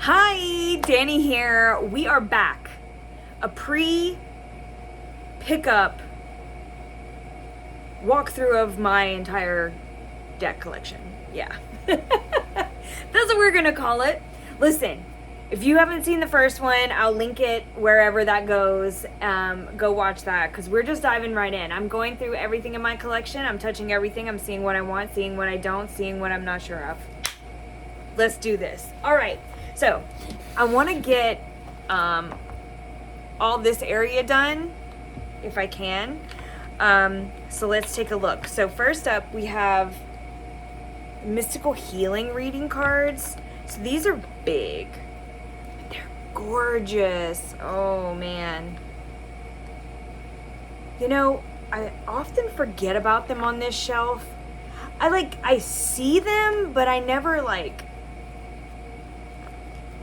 Hi, Dani here. We are back. A pre-pickup walkthrough of my entire deck collection. Yeah. That's what we're gonna call it. Listen, if you haven't seen the first one, I'll link it wherever that goes. Go watch that, because we're just diving right in. I'm going through everything in my collection. I'm touching everything. I'm seeing what I want, seeing what I don't, seeing what I'm not sure of. Let's do this. All right. So I want to get all this area done if I can. So let's take a look. So first up we have mystical healing reading cards. So these are big. They're gorgeous. Oh man. You know, I often forget about them on this shelf. I see them, but I never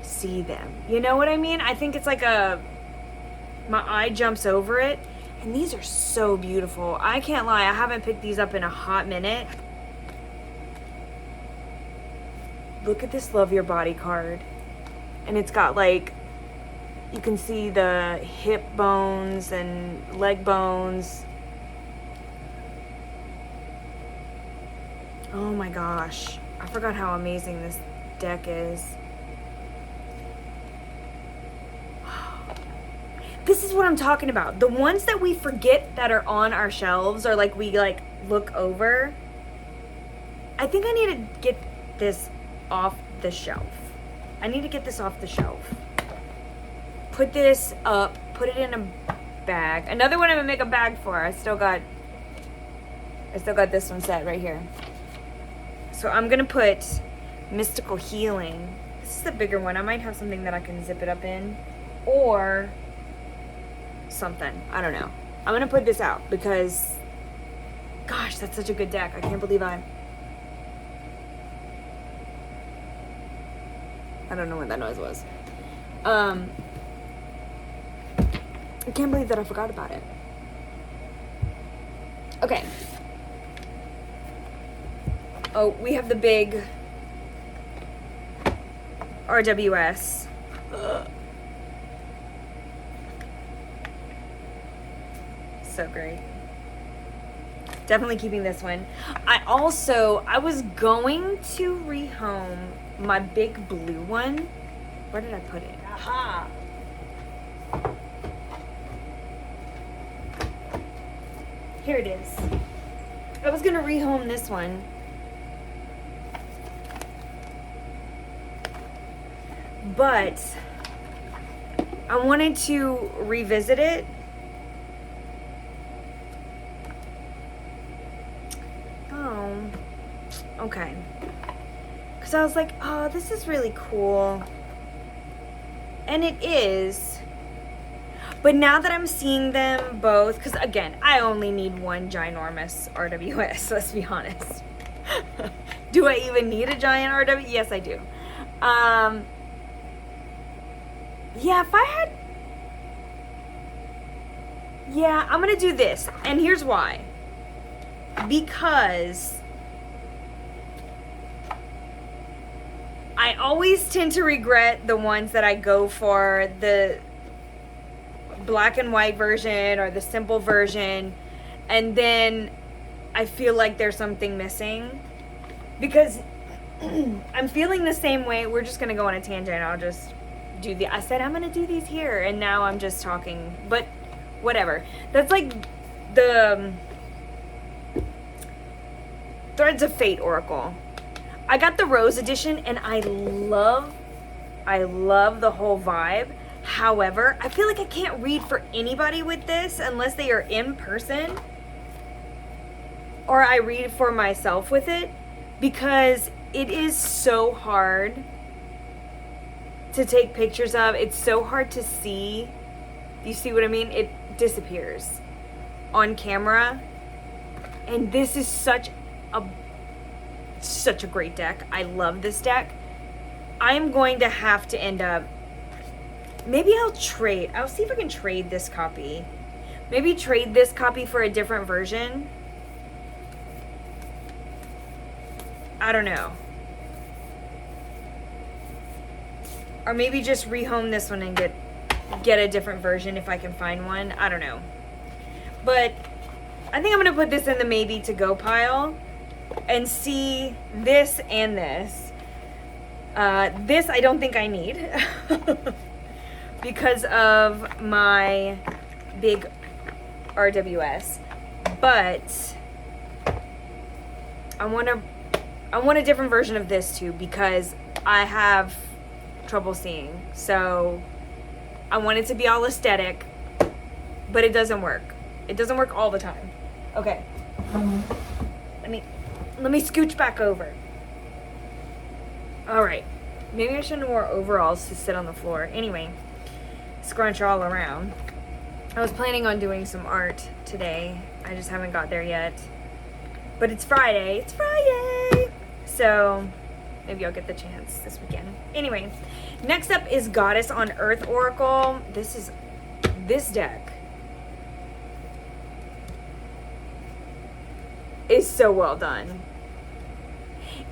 see them. You know what I mean? I think it's like my eye jumps over it. And these are so beautiful. I can't lie, I haven't picked these up in a hot minute. Look at this Love Your Body card. And it's got you can see the hip bones and leg bones. Oh my gosh. I forgot how amazing this deck is. This is what I'm talking about. The ones that we forget that are on our shelves, or we look over. I think I need to get this off the shelf. I need to get this off the shelf. Put this up, put it in a bag. Another one I'm gonna make a bag for. I still got this one set right here. So I'm gonna put Mystical Healing. This is the bigger one. I might have something that I can zip it up in, or something. I don't know. I'm gonna put this out because, gosh, that's such a good deck. I can't believe I don't know what that noise was. I can't believe that I forgot about it. Okay. Oh, we have the big RWS. So great. Definitely keeping this one. I was going to rehome my big blue one. Where did I put it? Aha! Here it is. I was gonna rehome this one. But I wanted to revisit it. Okay. Because I was like, oh, this is really cool. And it is. But now that I'm seeing them both, because again, I only need one ginormous RWS, let's be honest. Do I even need a giant RW? Yes, I do. Yeah, if I had... Yeah, I'm going to do this. And here's why. Because I always tend to regret the ones that I go for, the black and white version or the simple version, and then I feel like there's something missing. Because I'm feeling the same way. We're just going to go on a tangent. I'll just do I said I'm going to do these here, and now I'm just talking. But whatever. That's like the Threads of Fate Oracle. I got the Rose edition, and I love the whole vibe. However, I feel like I can't read for anybody with this unless they are in person, or I read for myself with it, because it is so hard to take pictures of. It's so hard to see. You see what I mean? It disappears on camera. And this is such a great deck. I love this deck. I'm going to have to end up, maybe I'll see if I can trade this copy. Maybe trade this copy for a different version. I don't know. Or maybe just rehome this one and get a different version if I can find one. I don't know. But I think I'm going to put this in the maybe to go pile and see this and this. This I don't think I need because of my big RWS. But I want a different version of this too because I have trouble seeing. So I want it to be all aesthetic, but it doesn't work. It doesn't work all the time. Okay. Let me scooch back over. All right. Maybe I should have wore overalls to sit on the floor. Anyway, scrunch all around. I was planning on doing some art today. I just haven't got there yet. But it's Friday. It's Friday! So maybe I'll get the chance this weekend. Anyway, next up is Goddess on Earth Oracle. This deck is so well done.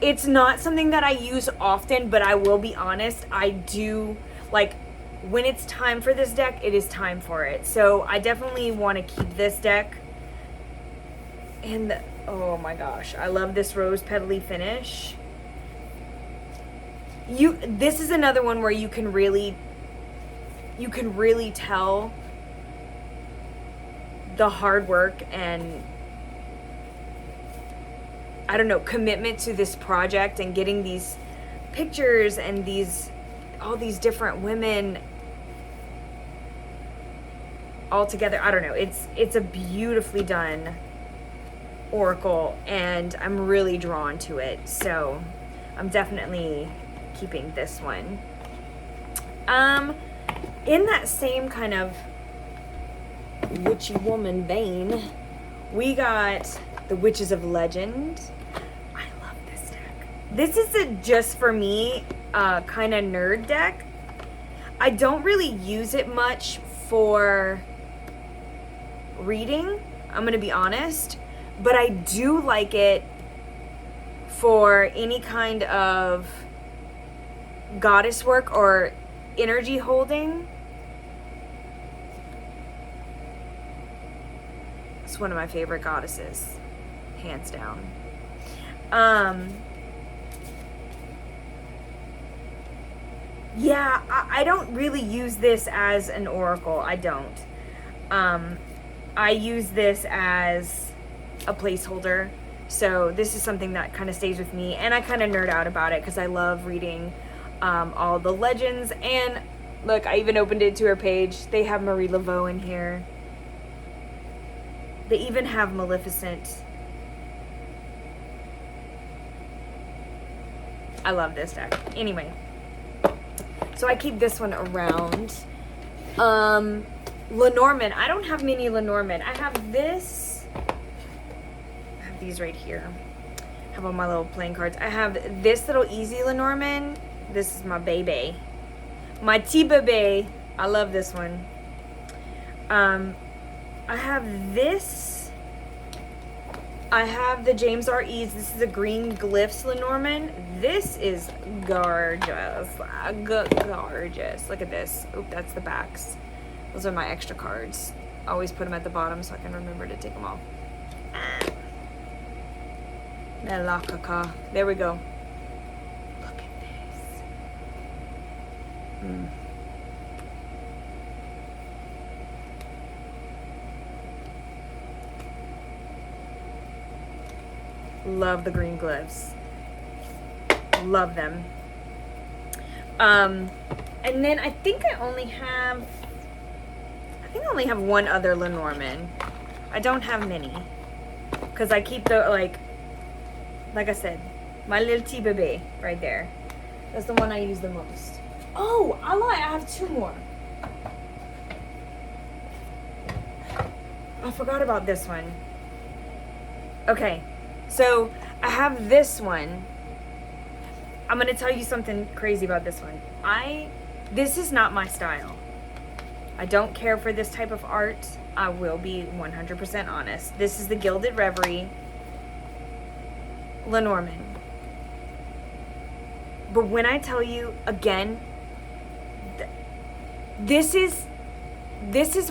It's not something that I use often, but I will be honest, I do, like, when it's time for this deck, it is time for it. So I definitely want to keep this deck. And oh my gosh, I love this rose petally finish. This is another one where you can really tell the hard work and, I don't know, commitment to this project and getting these pictures and all these different women all together. I don't know. It's a beautifully done oracle and I'm really drawn to it. So I'm definitely keeping this one. In that same kind of witchy woman vein, we got the Witches of Legend. I love this deck. This is a just for me kind of nerd deck. I don't really use it much for reading, I'm gonna be honest, but I do like it for any kind of goddess work or energy holding. It's one of my favorite goddesses, hands down. Yeah, I don't really use this as an oracle. I don't. I use this as a placeholder. So this is something that kind of stays with me, and I kind of nerd out about it because I love reading all the legends. And look, I even opened it to her page. They have Marie Laveau in here. They even have Maleficent. I love this deck. Anyway, so I keep this one around. Lenormand. I don't have many Lenormand. I have this. I have these right here. I have all my little playing cards. I have this little easy Lenormand. This is my baby. My T-baby. I love this one. I have this. I have the James R. Eads. This is a green glyphs Lenormand. This is gorgeous. Gorgeous. Look at this. Oop, that's the backs. Those are my extra cards. I always put them at the bottom so I can remember to take them off. Melakaka. There we go. Look at this. Love the green glyphs. Love them. And then I think I only have one other Lenormand. I don't have many. Because I keep the, like I said, my little T-baby right there. That's the one I use the most. Oh, I lied. I have two more. I forgot about this one. Okay. So, I have this one. I'm going to tell you something crazy about this one. This is not my style. I don't care for this type of art. I will be 100% honest. This is the Gilded Reverie Lenormand. But when I tell you, again, This is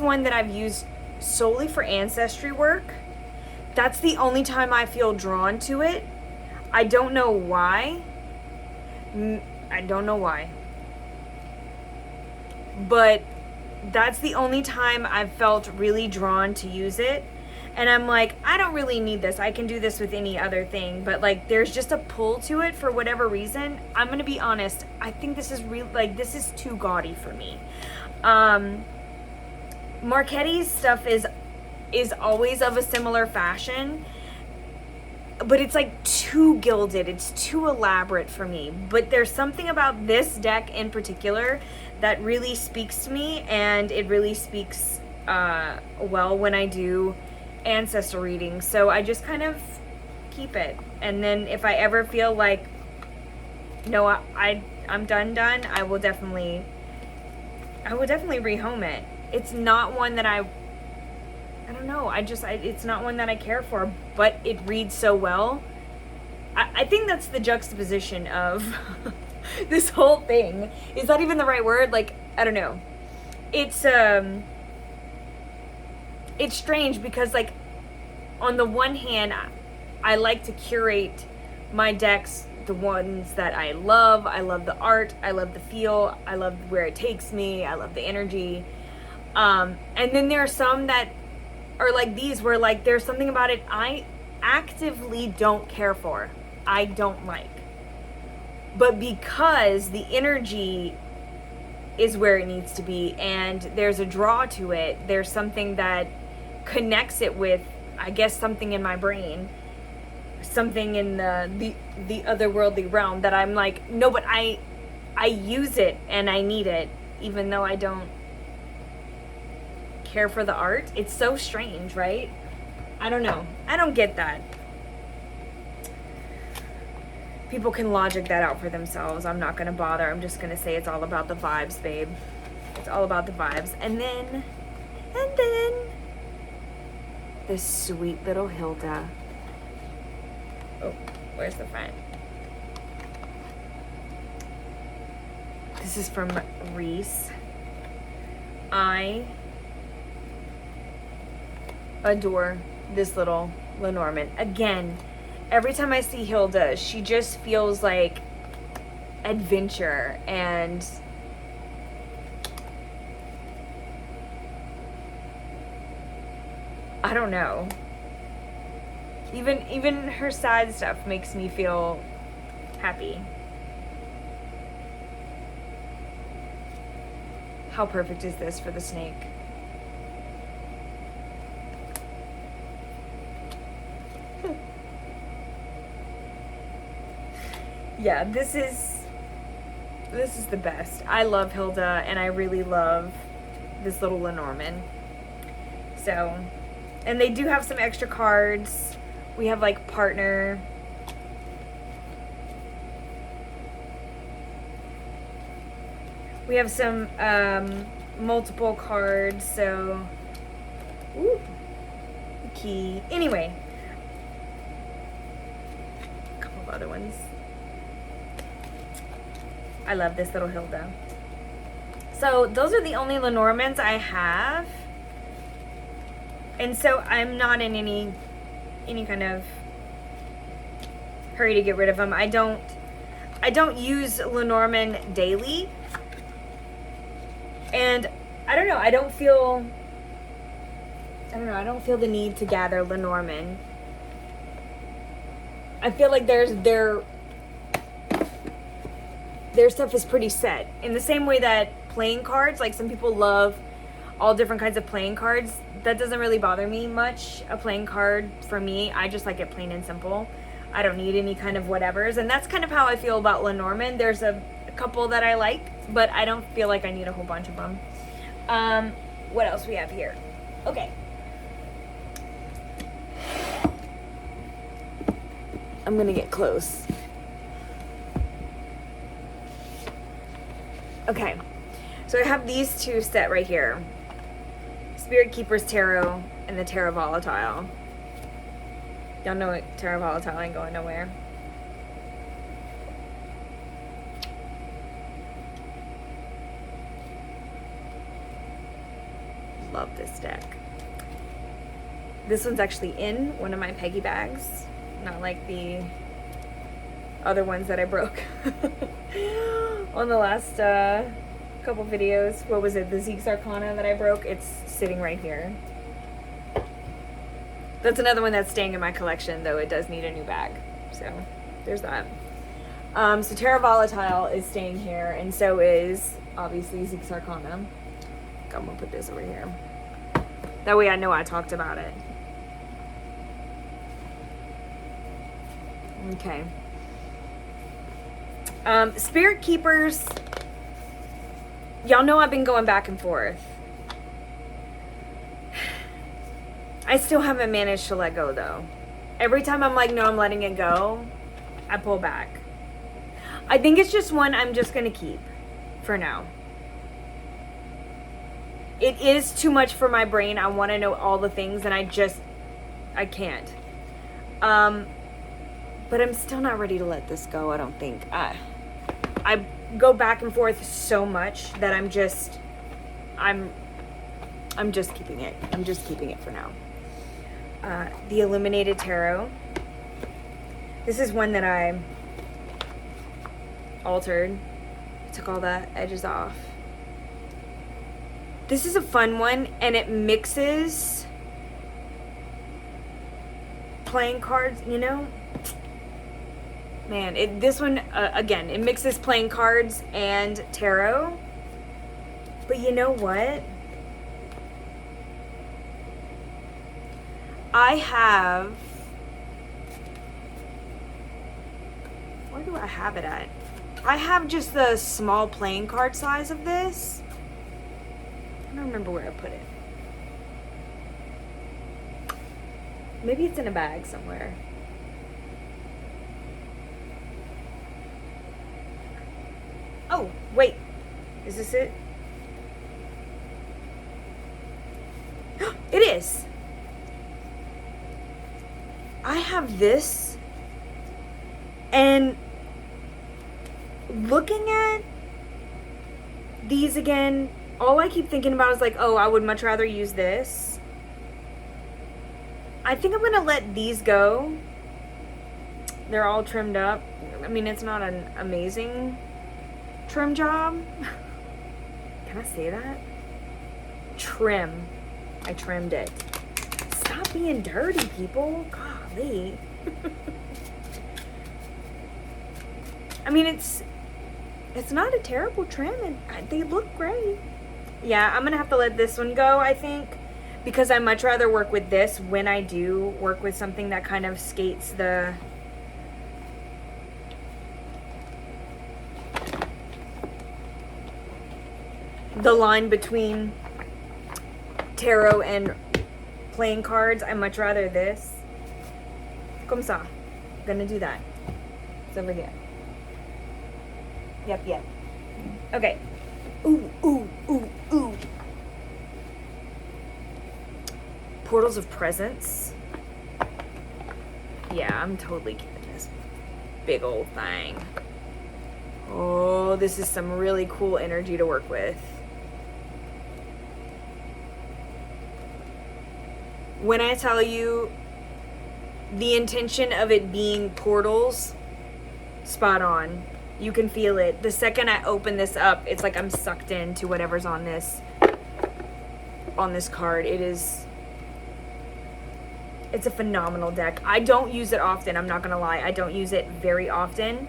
one that I've used solely for ancestry work. That's the only time I feel drawn to it. I don't know why. I don't know why. But that's the only time I've felt really drawn to use it. And I'm like, I don't really need this. I can do this with any other thing. But like, there's just a pull to it for whatever reason. I'm going to be honest. I think this is real. Like, this is too gaudy for me. Marchetti's stuff is always of a similar fashion. But it's like too gilded. It's too elaborate for me. But there's something about this deck in particular that really speaks to me. And it really speaks well when I do ancestor readings. So I just kind of keep it. And then if I ever feel like, no, I'm done, I will definitely rehome it. It's not one that I don't know. It's not one that I care for, but it reads so well. I think that's the juxtaposition of this whole thing. Is that even the right word? Like, I don't know. It's strange because, like, on the one hand, I like to curate my decks, the ones that I love. I love the art. I love the feel. I love where it takes me. I love the energy. And then there are some that are like these where, like, there's something about it I actively don't care for. I don't like. But because the energy is where it needs to be and there's a draw to it, there's something that connects it with, I guess, something in my brain, something in the otherworldly realm that I'm like, no, but I use it and I need it, even though I don't care for the art. It's so strange, right? I don't know. I don't get that. People can logic that out for themselves. I'm not gonna bother. I'm just gonna say it's all about the vibes, babe. It's all about the vibes. And then this sweet little Hilda. Oh, where's the front? This is from Maurice. I adore this little Lenormand. Again, every time I see Hilda, she just feels like adventure and I don't know. Even her side stuff makes me feel happy. How perfect is this for the snake? Yeah, this is the best. I love Hilda and I really love this little Lenormand. So, and they do have some extra cards. We have like partner. We have some multiple cards, so ooh, key. Anyway, a couple of other ones. I love this little Hilda. So those are the only Lenormands I have. And so I'm not in any kind of hurry to get rid of them. I don't use Lenormand daily. And I don't know, I don't feel the need to gather Lenormand. I feel like their stuff is pretty set. In the same way that playing cards, like some people love all different kinds of playing cards, that doesn't really bother me much. A playing card, for me, I just like it plain and simple. I don't need any kind of whatevers. And that's kind of how I feel about Lenormand. There's a couple that I like, but I don't feel like I need a whole bunch of them. What else we have here? Okay. I'm gonna get close. Okay, so I have these two set right here. Spirit Keeper's Tarot and the Tarot Volatile. Y'all know it, Tarot Volatile ain't going nowhere. love this deck. This one's actually in one of my Peggy bags, not like the other ones that I broke on the last couple videos. What was it? The Zeke's Arcana that I broke? It's sitting right here. That's another one that's staying in my collection, though it does need a new bag. So there's that. So Terra Volatile is staying here, and so is obviously Zeke's Arcana. I'm gonna put this over here. That way I know I talked about it. Okay. Spirit Keepers. Y'all know I've been going back and forth. I still haven't managed to let go, though. Every time I'm like, no, I'm letting it go, I pull back. I think it's just one I'm just going to keep for now. It is too much for my brain. I want to know all the things, and I can't. But I'm still not ready to let this go, I don't think. I go back and forth so much that I'm just keeping it. I'm just keeping it for now. The Illuminated Tarot. This is one that I altered. Took all the edges off. This is a fun one, and it mixes playing cards, you know? Man, this one, again, it mixes playing cards and tarot. But you know what? I have... Where do I have it at? I have just the small playing card size of this. I don't remember where I put it. Maybe it's in a bag somewhere. Oh, wait. Is this it? It is. I have this, and looking at these again, all I keep thinking about is like, oh, I would much rather use this. I think I'm going to let these go. They're all trimmed up. I mean, it's not an amazing trim job. Can I say that? Trim. I trimmed it. Stop being dirty, people. Golly. I mean, it's not a terrible trim, and they look great. Yeah, I'm gonna have to let this one go, I think, because I much rather work with this when I do work with something that kind of skates the line between tarot and playing cards. I much rather this. Comme ça. Gonna do that. It's over here. Yep. Okay. Ooh. Portals of Presence. Yeah, I'm totally keeping this big old thing. Oh, this is some really cool energy to work with. When I tell you the intention of it being portals, spot on. You can feel it. The second I open this up, it's like I'm sucked into whatever's on this card. It's a phenomenal deck. I don't use it often, I'm not gonna lie. I don't use it very often.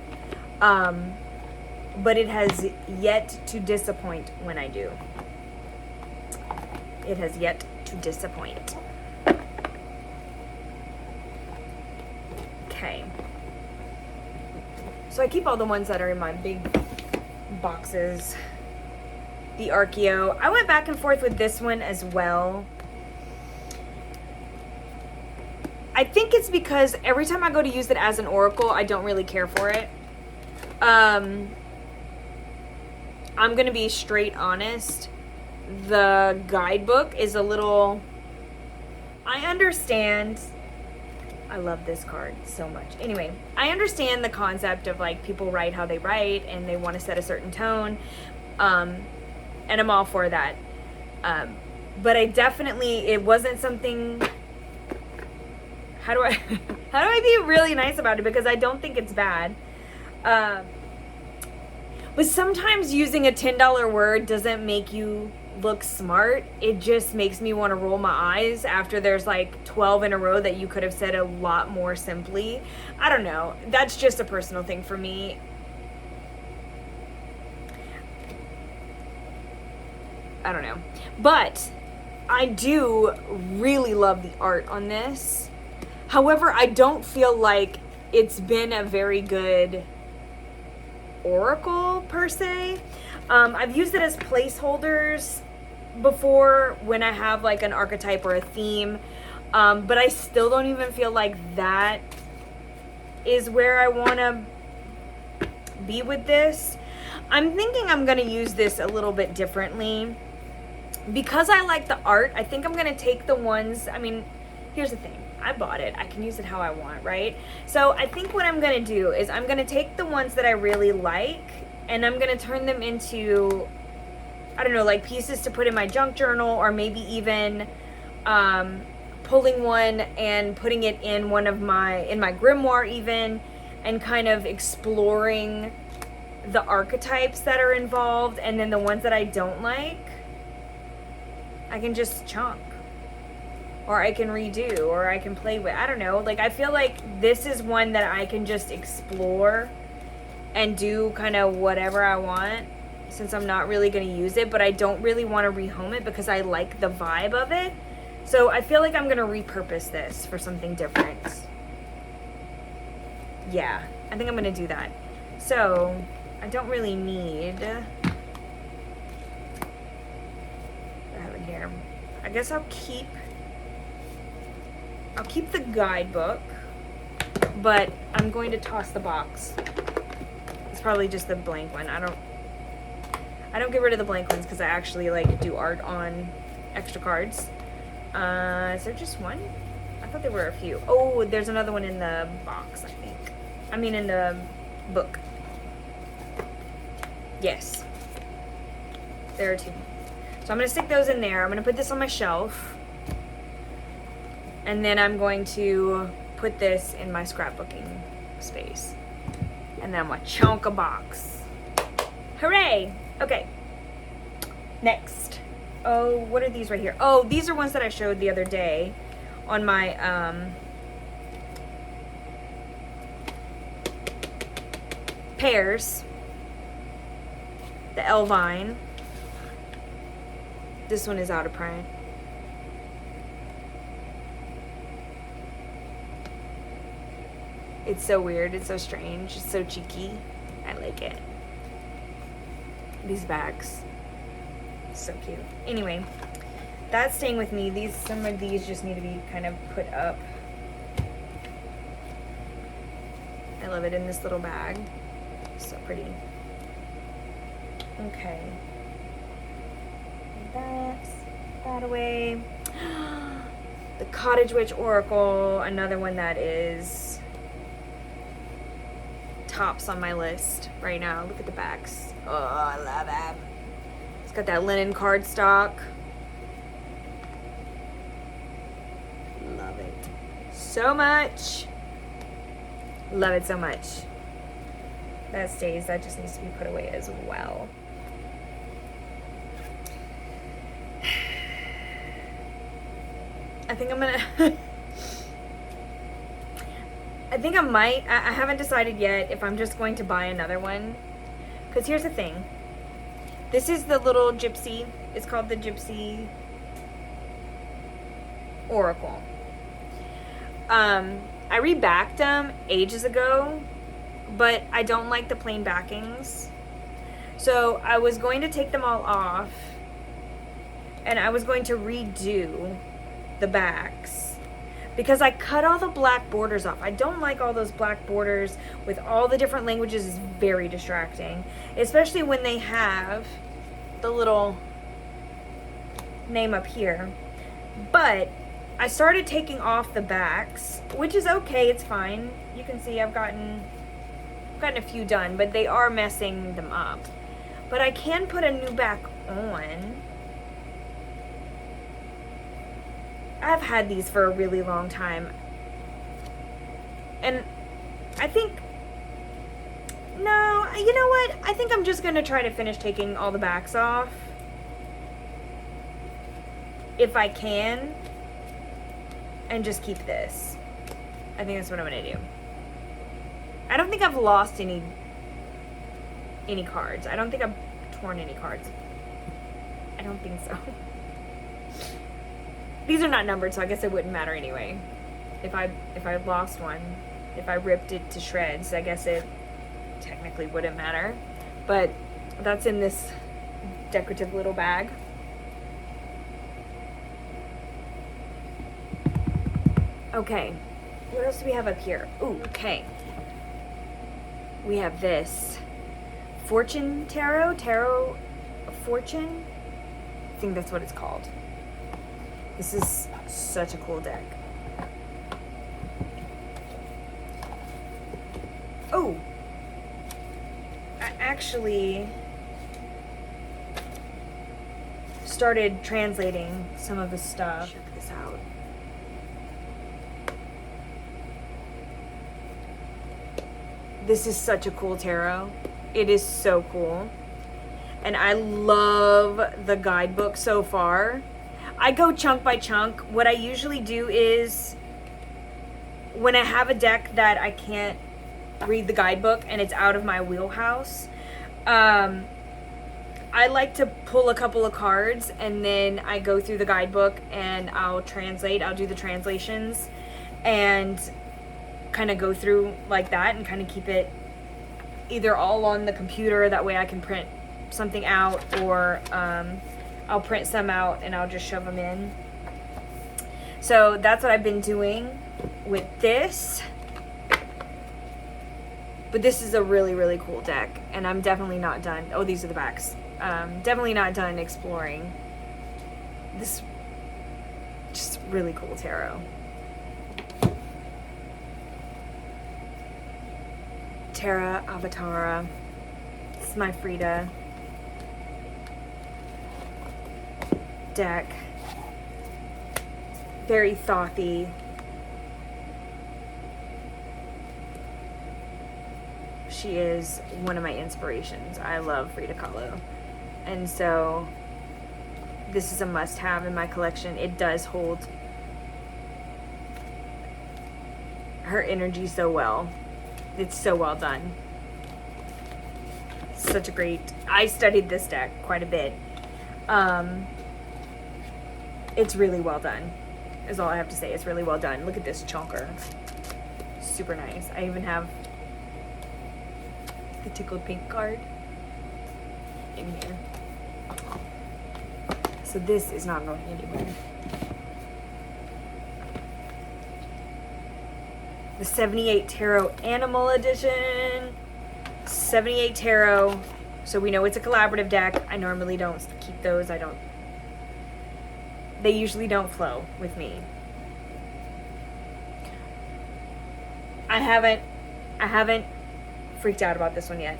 But it has yet to disappoint when I do. It has yet to disappoint. Okay. So I keep all the ones that are in my big boxes. The Archeo. I went back and forth with this one as well. I think it's because every time I go to use it as an oracle, I don't really care for it. I'm going to be straight honest. The guidebook is a little... I understand... I love this card so much. Anyway, I understand the concept of like people write how they write and they want to set a certain tone. And I'm all for that. but I definitely, it wasn't something, how do I be really nice about it, because I don't think it's bad. But sometimes using a $10 word doesn't make you look smart. It just makes me want to roll my eyes after there's like 12 in a row that you could have said a lot more simply. I don't know. That's just a personal thing for me. I don't know. But I do really love the art on this. However, I don't feel like it's been a very good oracle per se. I've used it as placeholders before when I have like an archetype or a theme, but I still don't even feel like that is where I want to be with this. I'm thinking I'm going to use this a little bit differently because I like the art. I think I'm going to take the ones, I mean, here's the thing. I bought it. I can use it how I want, right? So I think what I'm going to do is I'm going to take the ones that I really like and I'm going to turn them into, I don't know, like pieces to put in my junk journal, or maybe even pulling one and putting it in one of my grimoire even, and kind of exploring the archetypes that are involved, and then the ones that I don't like, I can just chunk. Or I can redo, or I can play with, I don't know. Like, I feel like this is one that I can just explore and do kind of whatever I want, since I'm not really going to use it, but I don't really want to rehome it because I like the vibe of it. So I feel like I'm going to repurpose this for something different. Yeah, I think I'm going to do that. So I don't really need, I have it here. I guess I'll keep the guidebook, but I'm going to toss the box. It's probably just the blank one. I don't get rid of the blank ones because I actually like do art on extra cards. Is there just one? I thought there were a few. Oh, there's another one in the box, I think. I mean in the book. Yes. There are two. So I'm going to stick those in there. I'm going to put this on my shelf. And then I'm going to put this in my scrapbooking space. And then I'm going to chunk a box. Hooray! Okay. Next. Oh, what are these right here? Oh, these are ones that I showed the other day on my pairs. The Elvine. This one is out of print. It's so weird. It's so strange. It's so cheeky. I like it. These bags. So cute. Anyway, that's staying with me. Some of these just need to be kind of put up. I love it in this little bag. So pretty. Okay. That's that away. The Cottage Witch Oracle. Another one that is tops on my list right now. Look at the backs. Oh, I love it. It's got that linen cardstock. Love it so much. Love it so much. That stays. That just needs to be put away as well. I think I'm gonna I think I might. I haven't decided yet if I'm just going to buy another one. Because here's the thing. This is the little gypsy. It's called the Gypsy Oracle. I rebacked them ages ago, but I don't like the plain backings. So I was going to take them all off, and I was going to redo the backs. Because I cut all the black borders off. I don't like all those black borders with all the different languages. It's very distracting. Especially when they have the little name up here. But I started taking off the backs, which is okay. It's fine. You can see I've gotten a few done, but they are messing them up. But I can put a new back on. I've had these for a really long time. And I think, no, you know what? I think I'm just going to try to finish taking all the backs off. If I can. And just keep this. I think that's what I'm going to do. I don't think I've lost any cards. I don't think I've torn any cards. I don't think so. These are not numbered, so I guess it wouldn't matter anyway. If I lost one, if I ripped it to shreds, I guess it technically wouldn't matter. But that's in this decorative little bag. Okay, what else do we have up here? Ooh, okay. We have this Fortune Tarot of Fortune. I think that's what it's called. This is such a cool deck. Oh, I actually started translating some of the stuff. Check this out. This is such a cool tarot. It is so cool. And I love the guidebook so far. I go chunk by chunk. What I usually do is when I have a deck that I can't read the guidebook and it's out of my wheelhouse, I like to pull a couple of cards and then I go through the guidebook and I'll translate. I'll do the translations and kind of go through like that and kind of keep it either all on the computer, that way I can print something out, or I'll print some out and I'll just shove them in. So that's what I've been doing with this. But this is a really, really cool deck, and I'm definitely not done. Oh, these are the backs. Definitely not done exploring this just really cool tarot. Terra Avatara. This is my Frida deck. Very thothy. She is one of my inspirations. I love Frida Kahlo. And so this is a must-have in my collection. It does hold her energy so well. It's so well done. Such a great... I studied this deck quite a bit. It's really well done, is all I have to say. It's really well done. Look at this chunker. Super nice. I even have the tickled pink card in here. So this is not going anywhere. The 78 Tarot Animal Edition. 78 Tarot. So we know it's a collaborative deck. I normally don't keep those. They usually don't flow with me. I haven't freaked out about this one yet.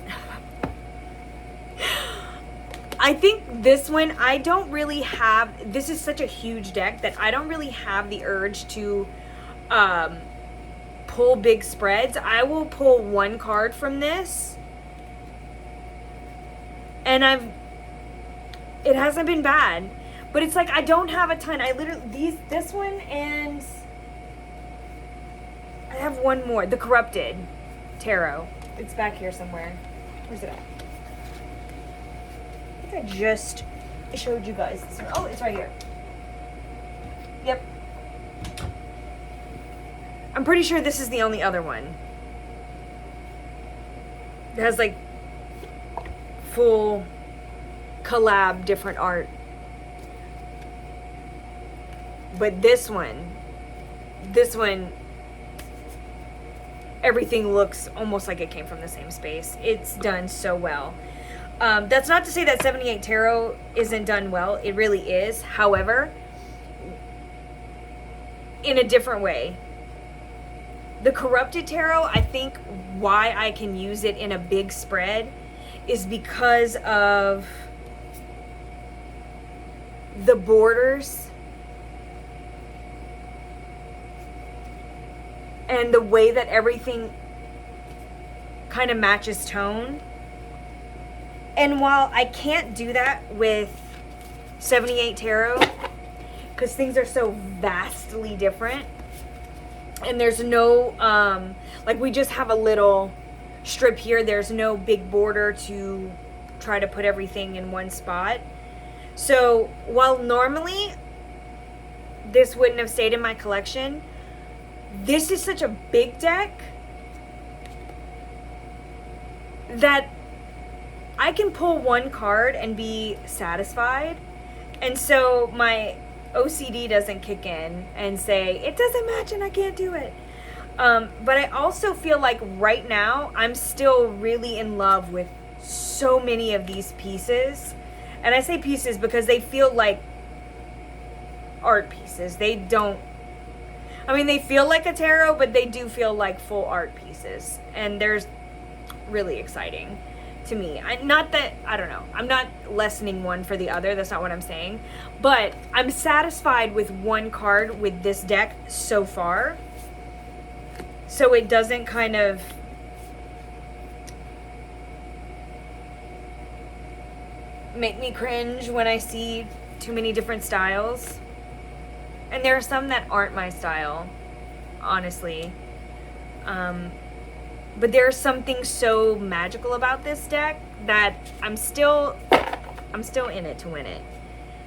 I think this one, I don't really have, this is such a huge deck that I don't really have the urge to pull big spreads. I will pull one card from this, and it hasn't been bad, but it's like I don't have a ton. I literally, this one, and I have one more, the Corrupted Tarot. It's back here somewhere. Where's it at? I think I just showed you guys this one. Oh, it's right here. Yep. I'm pretty sure this is the only other one. It has like full collab different art. But this one, everything looks almost like it came from the same space. It's done so well. That's not to say that 78 Tarot isn't done well. It really is. However, in a different way. The Corrupted Tarot, I think why I can use it in a big spread is because of the borders and the way that everything kind of matches tone. And while I can't do that with 78 Tarot, because things are so vastly different, and there's no, like we just have a little strip here, there's no big border to try to put everything in one spot. So while normally this wouldn't have stayed in my collection, this is such a big deck that I can pull one card and be satisfied. And so my OCD doesn't kick in and say, it doesn't match and I can't do it. But I also feel like right now I'm still really in love with so many of these pieces. And I say pieces because they feel like art pieces. They don't, I mean, they feel like a tarot, but they do feel like full art pieces. And there's really exciting to me. Not that, I don't know, I'm not lessening one for the other, that's not what I'm saying, but I'm satisfied with one card with this deck so far, so it doesn't kind of make me cringe when I see too many different styles. And there are some that aren't my style, honestly. But there's something so magical about this deck that I'm still in it to win it.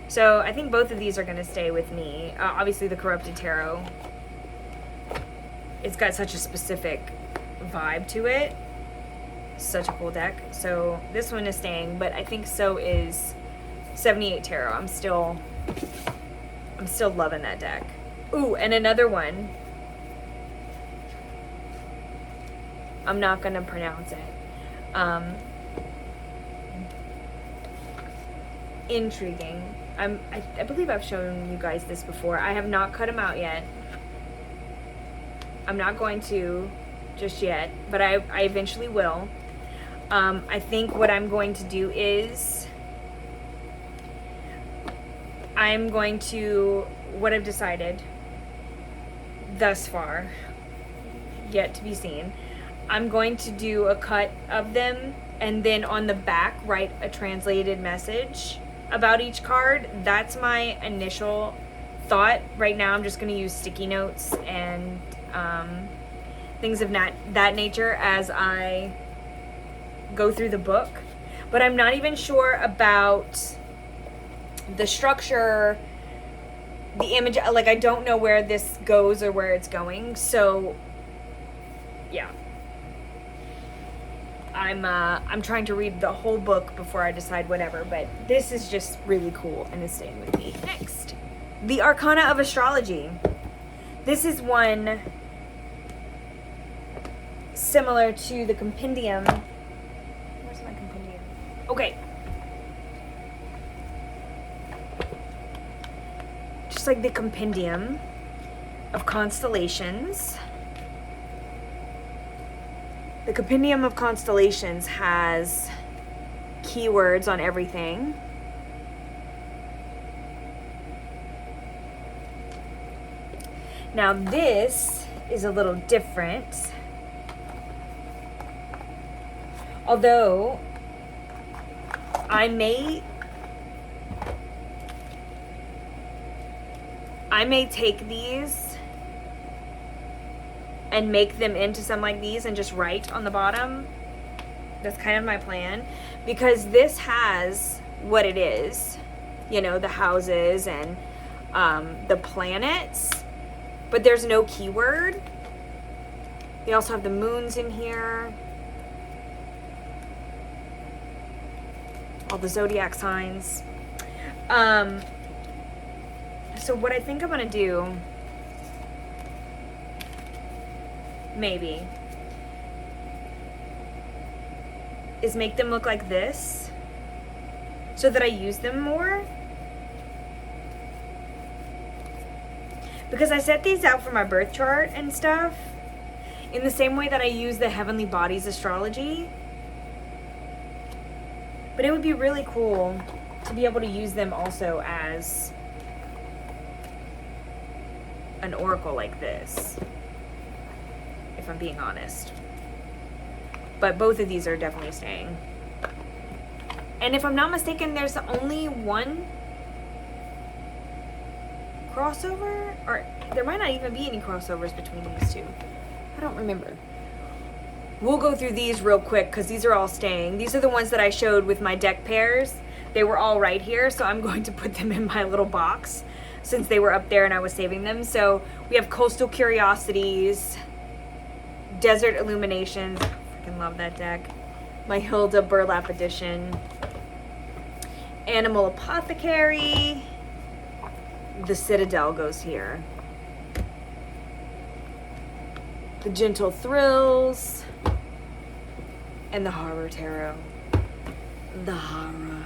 So I think both of these are going to stay with me. Obviously the Corrupted Tarot, it's got such a specific vibe to it. Such a cool deck. So this one is staying, but I think so is 78 Tarot. I'm still loving that deck. Ooh, and another one. I'm not gonna pronounce it. Intriguing. I believe I've shown you guys this before. I have not cut them out yet. I'm not going to just yet, but I eventually will. I think what I'm going to do is I'm going to, what I've decided thus far, yet to be seen, I'm going to do a cut of them and then on the back write a translated message about each card. That's my initial thought. Right now I'm just going to use sticky notes and things of that nature as I go through the book. But I'm not even sure about the structure, the image, like I don't know where this goes or where it's going. So yeah. I'm trying to read the whole book before I decide whatever, but this is just really cool and is staying with me. Next, the Arcana of Astrology. This is one similar to the compendium. Where's my compendium? Okay. Just like the compendium of constellations. The Compendium of Constellations has keywords on everything. Now this is a little different. Although I may take these and make them into some like these and just write on the bottom. That's kind of my plan, because this has what it is, you know, the houses and the planets, but there's no keyword. They also have the moons in here, all the zodiac signs. So what I think I'm gonna do, maybe, is make them look like this so that I use them more. Because I set these out for my birth chart and stuff in the same way that I use the Heavenly Bodies astrology. But it would be really cool to be able to use them also as an oracle like this. if I'm being honest. But both of these are definitely staying. And if I'm not mistaken, there's only one crossover, or there might not even be any crossovers between these two. I don't remember. We'll go through these real quick because these are all staying. These are the ones that I showed with my deck pairs. They were all right here, so I'm going to put them in my little box since they were up there and I was saving them. So we have Coastal Curiosities, Desert Illuminations. I freaking love that deck. My Hilda Burlap Edition, Animal Apothecary. The Citadel goes here. The Gentle Thrills. And the Horror Tarot. The Horror.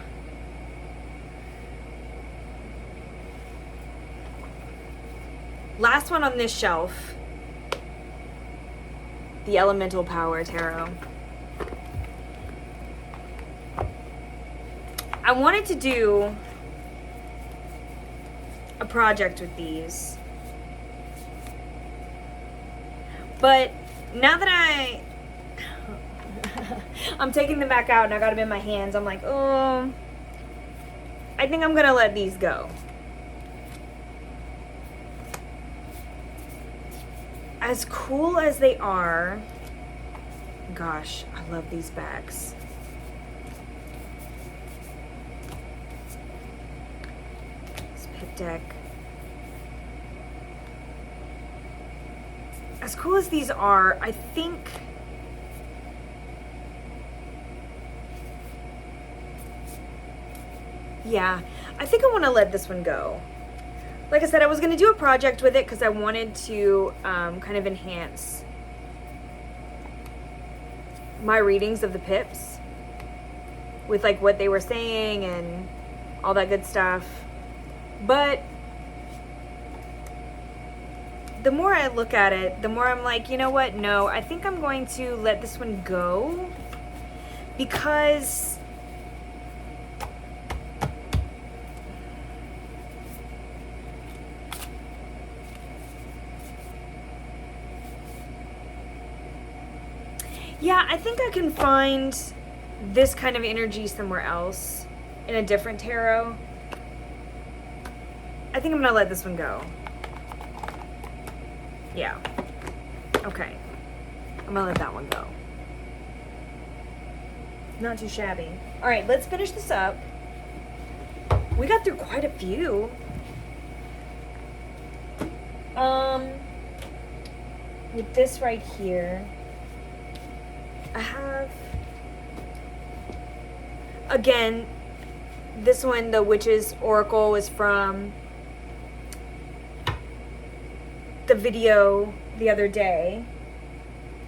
Last one on this shelf. The Elemental Power Tarot. I wanted to do a project with these, but now that I'm taking them back out and I got them in my hands, I'm like, oh, I think I'm gonna let these go. As cool as they are, gosh, I love these bags. Deck. As cool as these are, I think I think I want to let this one go. Like I said, I was going to do a project with it because I wanted to kind of enhance my readings of the pips with like what they were saying and all that good stuff. But the more I look at it, the more I'm like, you know what? No, I think I'm going to let this one go because yeah, I think I can find this kind of energy somewhere else in a different tarot. I think I'm gonna let this one go. Yeah. Okay. I'm gonna let that one go. Not too shabby. All right, let's finish this up. We got through quite a few. With this right here, I have, again, this one, the Witch's Oracle, was from the video the other day,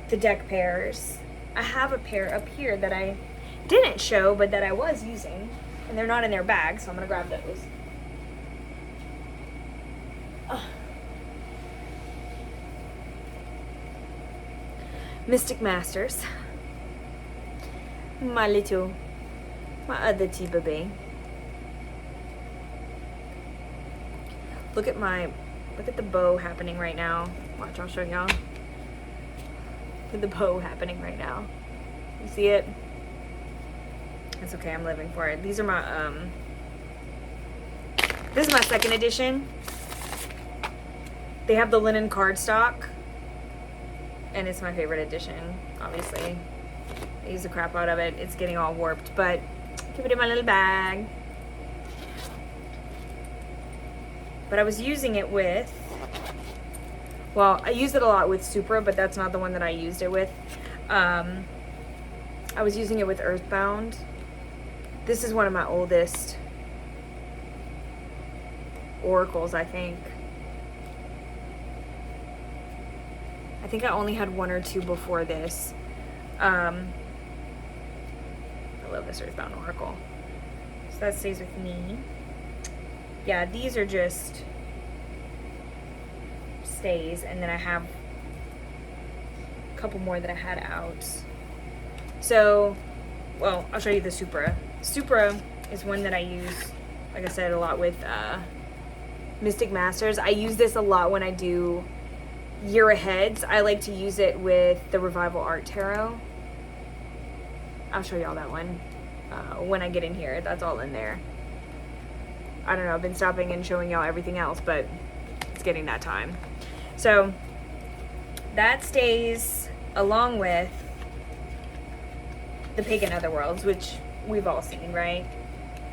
the deck pairs. I have a pair up here that I didn't show, but that I was using, and they're not in their bag, so I'm gonna grab those. Mystic Masters. My other tea baby. Look at the bow happening right now. Watch, I'll show y'all. Look at the bow happening right now. You see it? It's okay, I'm living for it. These are my, this is my second edition. They have the linen cardstock, and it's my favorite edition, obviously. I use the crap out of it. It's getting all warped, but keep it in my little bag. But I was using it with, well, I used it a lot with Supra, but that's not the one that I used it with. I was using it with Earthbound. This is one of my oldest oracles, I think. I think I only had one or two before this. I love this Earthbound Oracle. So that stays with me. Yeah, these are just stays, and then I have a couple more that I had out. So, well, I'll show you the Supra. Supra is one that I use, like I said, a lot with Mystic Masters. I use this a lot when I do year aheads, I like to use it with the Revival Art Tarot. I'll show y'all that one when I get in here. That's all in there. I don't know, I've been stopping and showing y'all everything else, but it's getting that time. So that stays along with the Pagan Otherworlds, which we've all seen, right?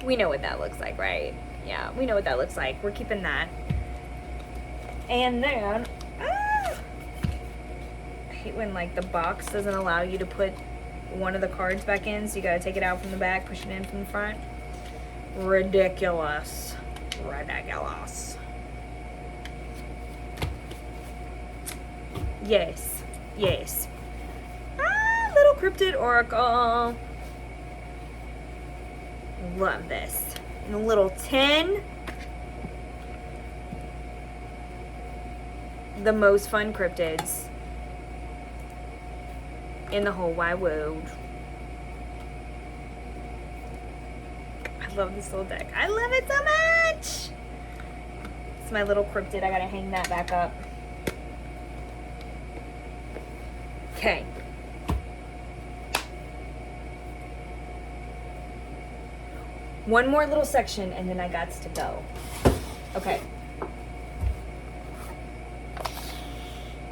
We know what that looks like, right? Yeah, we know what that looks like. We're keeping that. And then, I hate when like the box doesn't allow you to put one of the cards back in, so you gotta take it out from the back, push it in from the front. Ridiculous. Ridiculous. Yes. Yes. Little cryptid oracle. Love this. And a little tin. The most fun cryptids in the whole wide world. I love this little deck. I love it so much. It's my little cryptid. I gotta hang that back up. Okay. One more little section and then I got to go. Okay.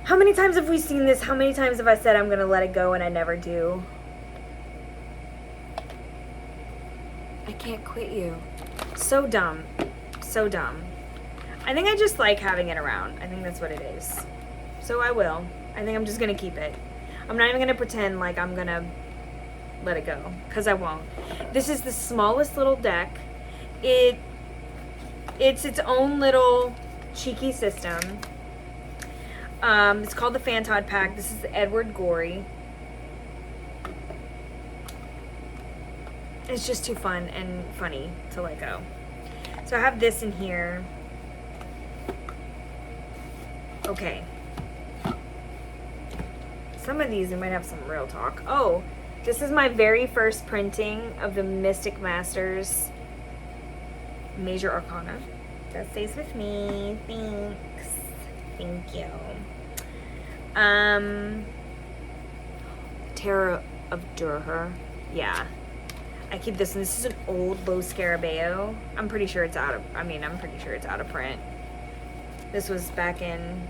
How many times have we seen this? How many times have I said I'm gonna let it go and I never do? I can't quit you. So dumb. So dumb. I think I just like having it around. I think that's what it is. So I will. I think I'm just gonna keep it. I'm not even gonna pretend like I'm gonna let it go, because I won't. This is the smallest little deck. It's its own little cheeky system. It's called the Fantod Pack. This is the Edward Gorey. It's just too fun and funny to let go. So I have this in here. Okay. Some of these, I might have some real talk. Oh, this is my very first printing of the Mystic Masters Major Arcana. That stays with me. Thanks. Thank you. Tarot of Durer. Yeah. I keep this, and this is an old Low Scarabeo. I'm pretty sure it's out of print. This was back in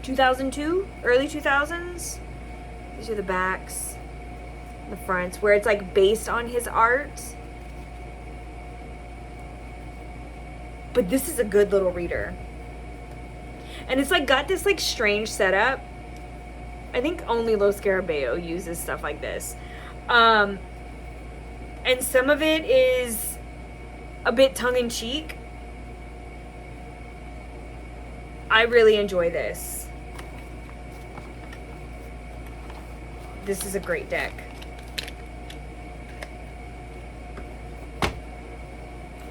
2002, early 2000s. These are the backs, the fronts, where it's like based on his art. But this is a good little reader. And it's like got this like strange setup. I think only Lo Scarabeo uses stuff like this. And some of it is a bit tongue-in-cheek. I really enjoy this. This is a great deck.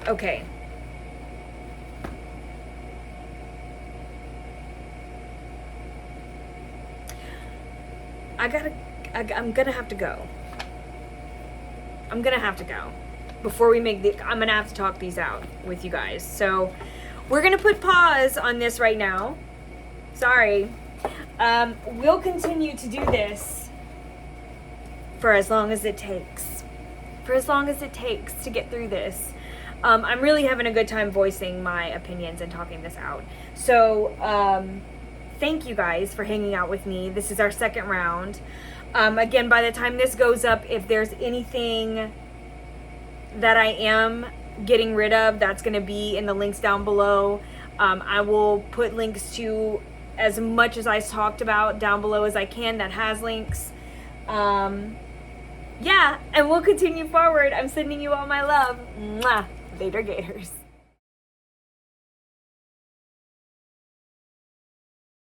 Okay. I'm gonna have to go. I'm gonna have to go. Before we make I'm gonna have to talk these out with you guys. So we're gonna put pause on this right now. Sorry. We'll continue to do this for as long as it takes. For as long as it takes to get through this. I'm really having a good time voicing my opinions and talking this out. So, thank you guys for hanging out with me. This is our second round. Again, by the time this goes up, if there's anything that I am getting rid of, that's going to be in the links down below. I will put links to as much as I talked about down below as I can that has links. Yeah, and we'll continue forward. I'm sending you all my love. Mwah. Later, Gators.